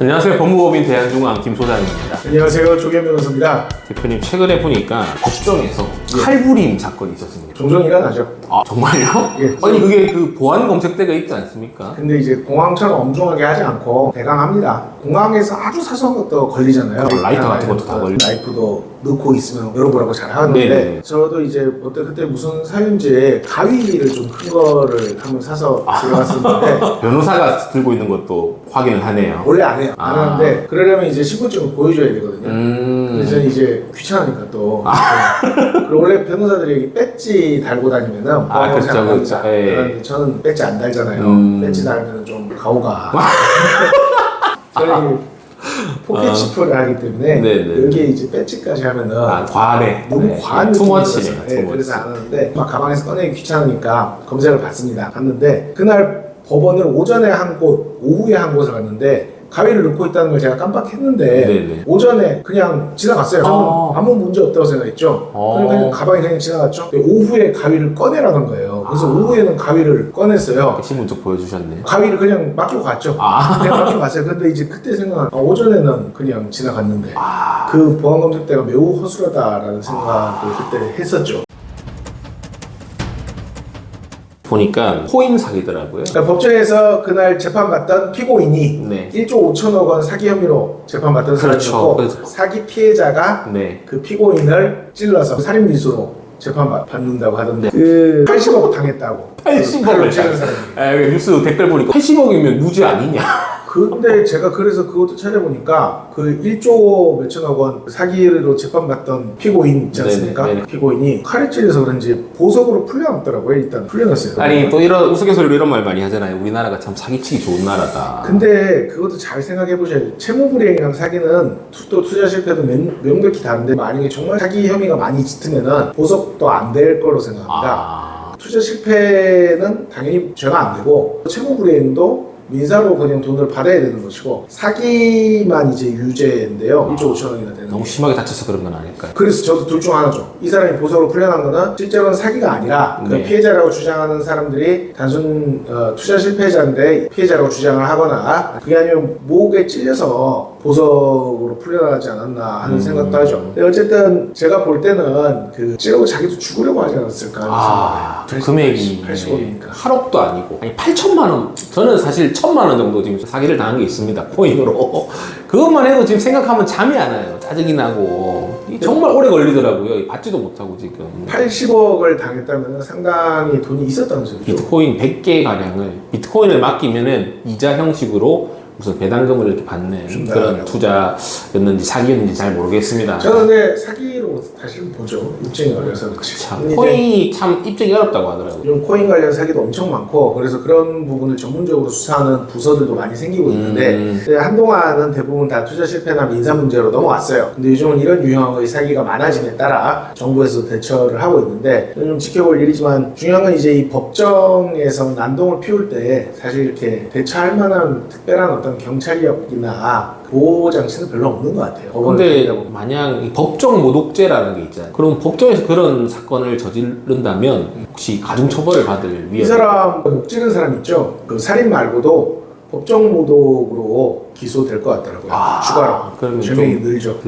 안녕하세요. 법무법인 대한중앙 김소장입니다. 안녕하세요. 조계현 변호사입니다. 대표님, 최근에 보니까 법정에서 칼부림 사건이 있었습니다. 종종 일어나죠. 아, 정말요? 예. 아니, 그게 그 보안 검색대가 있지 않습니까? 근데 이제 공항처럼 엄중하게 하지 않고 대강합니다. 공항에서 아주 사소한 것도 걸리잖아요. 라이터 같은 것도 다 걸리고. 라이프도 넣고 있으면 열어보라고 잘 하는데 네네. 저도 이제 그때 무슨 사유인지에 가위를 좀 큰 거를 한번 사서 들어갔었는데 변호사가 들고 있는 것도 확인을 하네요. 원래 안 해요. 안 아. 하는데 그러려면 이제 신분증을 보여줘야 되거든요. 그래서 이제 귀찮으니까 또 그리고 원래 변호사들이 배지 달고 다니면은 그렇죠, 잘 그렇죠. 예. 그런데 저는 배지 안 달잖아요. 배지 달면 좀 가오가 저희 포켓 치프를 하기 때문에 네네. 여기에 이제 배지까지 하면은 과하네. 너무 과한 투머치네. 느낌이라서 그래서 안 하는데 막 가방에서 꺼내기 귀찮으니까 검색을 받습니다. 갔는데 그날 법원을 오전에 한 곳, 오후에 한 곳을 갔는데 가위를 넣고 있다는 걸 제가 깜빡했는데 네네. 오전에 그냥 지나갔어요. 저는 아무 문제 없다고 생각했죠. 그냥 가방이 그냥 지나갔죠. 근데 오후에 가위를 꺼내라는 거예요. 그래서 오후에는 가위를 꺼냈어요. 신분증 보여주셨네. 가위를 그냥 맡기고 갔죠. 그냥 맡기고 갔어요. 근데 이제 그때 생각, 오전에는 그냥 지나갔는데 그 보안 검색대가 매우 허술하다라는 생각을 그때 했었죠. 보니까 코인 사기더라고요. 그러니까 법정에서 그날 재판받던 피고인이 네. 1조 5천억 원 사기 혐의로 재판받던 그렇죠. 사람이었고 그래서- 사기 피해자가 네. 그 피고인을 찔러서 살인미수로 재판받는다고 하던데 그 80억 당했다고 80억을 찍은 사람이. 뉴스 댓글 보니까 80억이면 무죄 아니냐? 근데 제가 그래서 그것도 찾아보니까 그 1조 몇천억 원 사기로 재판받던 피고인 있지 않습니까? 네네. 피고인이 칼에 찔려서 그런지 보석으로 풀려났더라고요. 일단 풀려났어요. 아니, 또 이런 우스갯소리로 이런 말 많이 하잖아요. 우리나라가 참 사기치기 좋은 나라다. 근데 그것도 잘 생각해 보셔야 돼요. 채무불이행이랑 사기는 또 투자 실패도 명백히 다른데 만약에 정말 사기 혐의가 많이 짙으면은 보석도 안 될 거로 생각합니다. 투자 실패는 당연히 죄가 안 되고 채무불이행도 민사로 그냥 돈을 받아야 되는 것이고 사기만 이제 유죄인데요. 1조 5천억이나 되는 너무 게. 심하게 다쳐서 그런 건 아닐까요? 그래서 저도 둘 중 하나죠. 이 사람이 보석으로 풀려난 거는 실제로는 사기가 아니라 그 네. 피해자라고 주장하는 사람들이 단순 투자 실패자인데 피해자라고 주장을 하거나 그게 아니면 목에 찔려서 보석으로 풀려나지 않았나 하는 생각도 하죠. 근데 어쨌든 제가 볼 때는 그 찌르고 자기도 죽으려고 하지 않았을까 하는 생각이 금액이 80억이니까. 8억도 아니고 아니 8천만 원. 저는 사실 1천만 원 정도 지금 사기를 당한 게 있습니다. 코인으로. 그것만 해도 지금 생각하면 잠이 안 와요. 짜증이 나고. 정말 오래 걸리더라고요. 받지도 못하고 지금. 80억을 당했다면 상당히 돈이 있었다는 소리죠. 비트코인 100개 가량을 비트코인을 맡기면은 이자 형식으로 무슨 배당금을 이렇게 받는 그런 투자였는지 사기였는지 잘 모르겠습니다. 저는 근데 사기로 다시 보죠. 입증이 어려서 그렇지. 참, 코인이 참 입증이 어렵다고 하더라고요. 요즘 코인 관련 사기도 엄청 많고 그래서 그런 부분을 전문적으로 수사하는 부서들도 많이 생기고 있는데 근데 한동안은 대부분 다 투자 실패나 민사 문제로 넘어왔어요. 근데 요즘은 이런 유형의 사기가 많아짐에 따라 정부에서 대처를 하고 있는데 좀 지켜볼 일이지만 중요한 건 이제 이 법정에서 난동을 피울 때 사실 이렇게 대처할 만한 특별한 어떤 경찰력이나 보호 장치는 별로 없는 것 같아요. 근데 만약 이 법정 모독죄라는 게 있잖아요. 그럼 법정에서 그런 사건을 저지른다면 혹시 가중처벌을 받을 이 위험? 사람 목 찌른 사람 있죠? 그 살인 말고도 법정 모독으로 기소될 것 같더라고요. 추가로. 그러면 죄명이 좀 늘죠.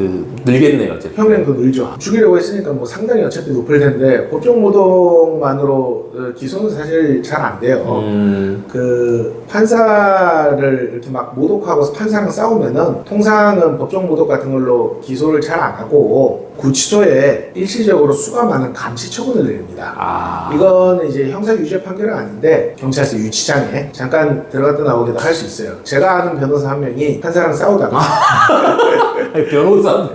늘겠네요, 어쨌든. 형량도 늘죠. 죽이려고 했으니까 뭐 상당히 어차피 높을 텐데 법정 모독만으로 기소는 사실 잘 안 돼요. 그 판사를 이렇게 막 모독하고 판사랑 싸우면은 통상은 법정 모독 같은 걸로 기소를 잘 안 하고 구치소에 일시적으로 수감하는 감시 처분을 내립니다. 이건 이제 형사 유죄 판결은 아닌데 경찰서 유치장에 잠깐 들어갔다 나오기도 할 수 있어요. 제가 아는 변호사 한 명이 판사랑 싸우다가 아니, 변호사가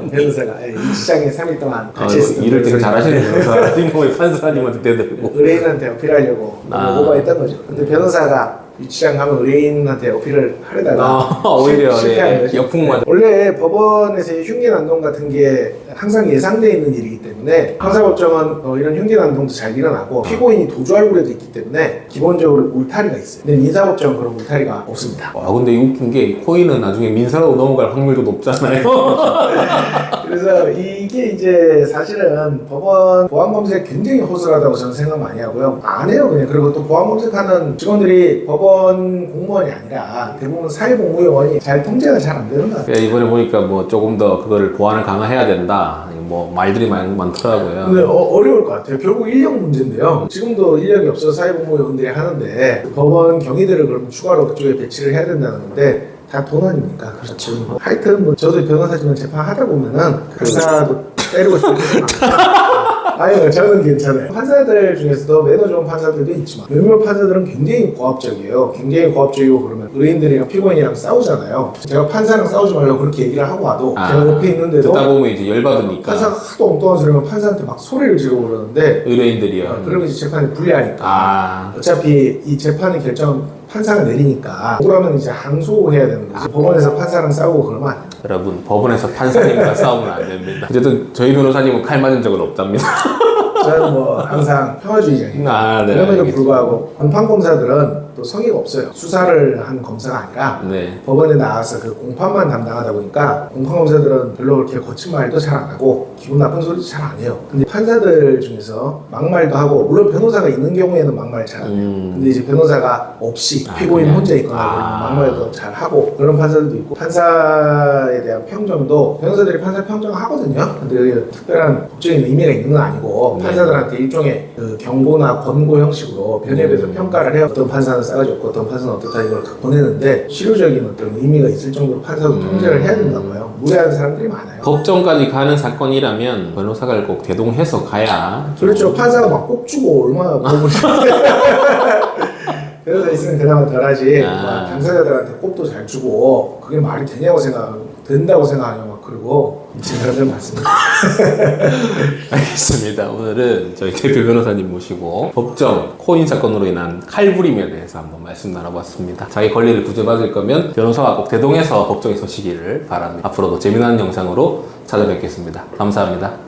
유치장에 3일 동안 같이 있었던 일을 되게 잘하시는 변호사인데 변호사님 판사님한테 대들고 의뢰인한테 어필하려고 오버했던 거죠. 근데 변호사가 유치장 가면 의뢰인한테 어필을 하려다가 오히려 실패한 거죠. 역풍만. 원래 법원에서의 흉기난동 같은 게 항상 예상되어 있는 일이기 때문에 형사법정은 이런 흉기난동도 잘 일어나고 피고인이 도주할 우려도 있기 때문에 기본적으로 울타리가 있어요. 근데 민사법정은 그런 울타리가 없습니다. 근데 웃긴 게 코인은 나중에 민사로 넘어갈 확률도 높잖아요. 그래서 이게 이제 사실은 법원 보안 검색 굉장히 허술하다고 저는 생각 많이 하고요. 안 해요 그냥. 그리고 또 보안 검색하는 직원들이 법원 법원 공무원이 아니라 대부분 사회복무요원이 잘 통제가 잘 안 되는 것 같아요. 이번에 보니까 뭐 조금 더 그거를 보완을 강화해야 된다. 뭐 말들이 많더라고요. 근데 어려울 것 같아요. 결국 인력 문제인데요. 지금도 인력이 없어서 사회복무요원들이 하는데 법원 경위들을 그러면 추가로 그쪽에 배치를 해야 된다는 건데 다 돈 아닙니까? 그렇죠. 하여튼 뭐 저도 변호사지만 재판하다 보면은 판사도 때리고 싶은 아니요, 저는 괜찮아요. 판사들 중에서도 매너 좋은 판사들도 있지만 몇몇 판사들은 굉장히 고압적이에요. 굉장히 고압적이고 그러면 의뢰인들이랑 피고인이랑 싸우잖아요. 제가 판사랑 싸우지 말라고 그렇게 얘기를 하고 와도 제가 옆에 있는데도 듣다 보면 이제 열받으니까 판사가 하도 엉뚱한 소리 하면 판사한테 막 소리를 지르고 그러는데 의뢰인들이요. 그러면 이제 재판이 불리하니까 어차피 이 재판의 결정 판사가 내리니까 억울하면 이제 항소해야 되는 거지. 법원에서 판사랑 싸우고 그러면 안 돼요. 여러분 법원에서 판사님과 싸우면 안 됩니다. 어쨌든 저희 변호사님은 칼 맞은 적은 없답니다. 저는 뭐 항상 평화주의자입니다. 네, 그럼에도 알겠습니다. 불구하고 공판검사들은 또 성의가 없어요. 수사를 하는 검사가 아니라 네. 법원에 나와서 그 공판만 담당하다 보니까 공판검사들은 별로 그렇게 거친 말도 잘 안 하고 기분 나쁜 소리도 잘 안 해요. 근데 판사들 중에서 막말도 하고 물론 변호사가 있는 경우에는 막말 잘 안 해요. 근데 이제 변호사가 없이 피고인 그냥? 혼자 있거나 그러면 막말도 잘 하고 그런 판사들도 있고 판사에 대한 평정도 변호사들이 판사 평정하거든요. 근데 그게 특별한 법적인 의미가 있는 건 아니고 판사들한테 일종의 그 경고나 권고 형식으로 변협에서 평가를 해요. 어떤 판사는 싸가지 없고 어떤 판사는 어떻다 이걸 보내는데 실효적인 어떤 의미가 있을 정도로 판사도 통제를 해야 된다고 해요. 무례한 사람들이 많아요. 법정까지 가는 사건이라면 변호사가 꼭 대동해서 가야 그렇죠. 판사가 막 꼭 주고 얼마나 법을 변호사 있으면 그나마 덜하지. 뭐 당사자들한테 꼽도 잘 주고 그게 말이 되냐고 된다고 생각하냐고 막 그러고 미친 사람들 많습니다. 알겠습니다. 오늘은 저희 대표 변호사님 모시고 법정 코인 사건으로 인한 칼부림에 대해서 한번 말씀 나눠봤습니다. 자기 권리를 구제받을 거면 변호사와 꼭 대동해서 법정에 서시기를 바랍니다. 앞으로도 재미난 영상으로 찾아뵙겠습니다. 감사합니다.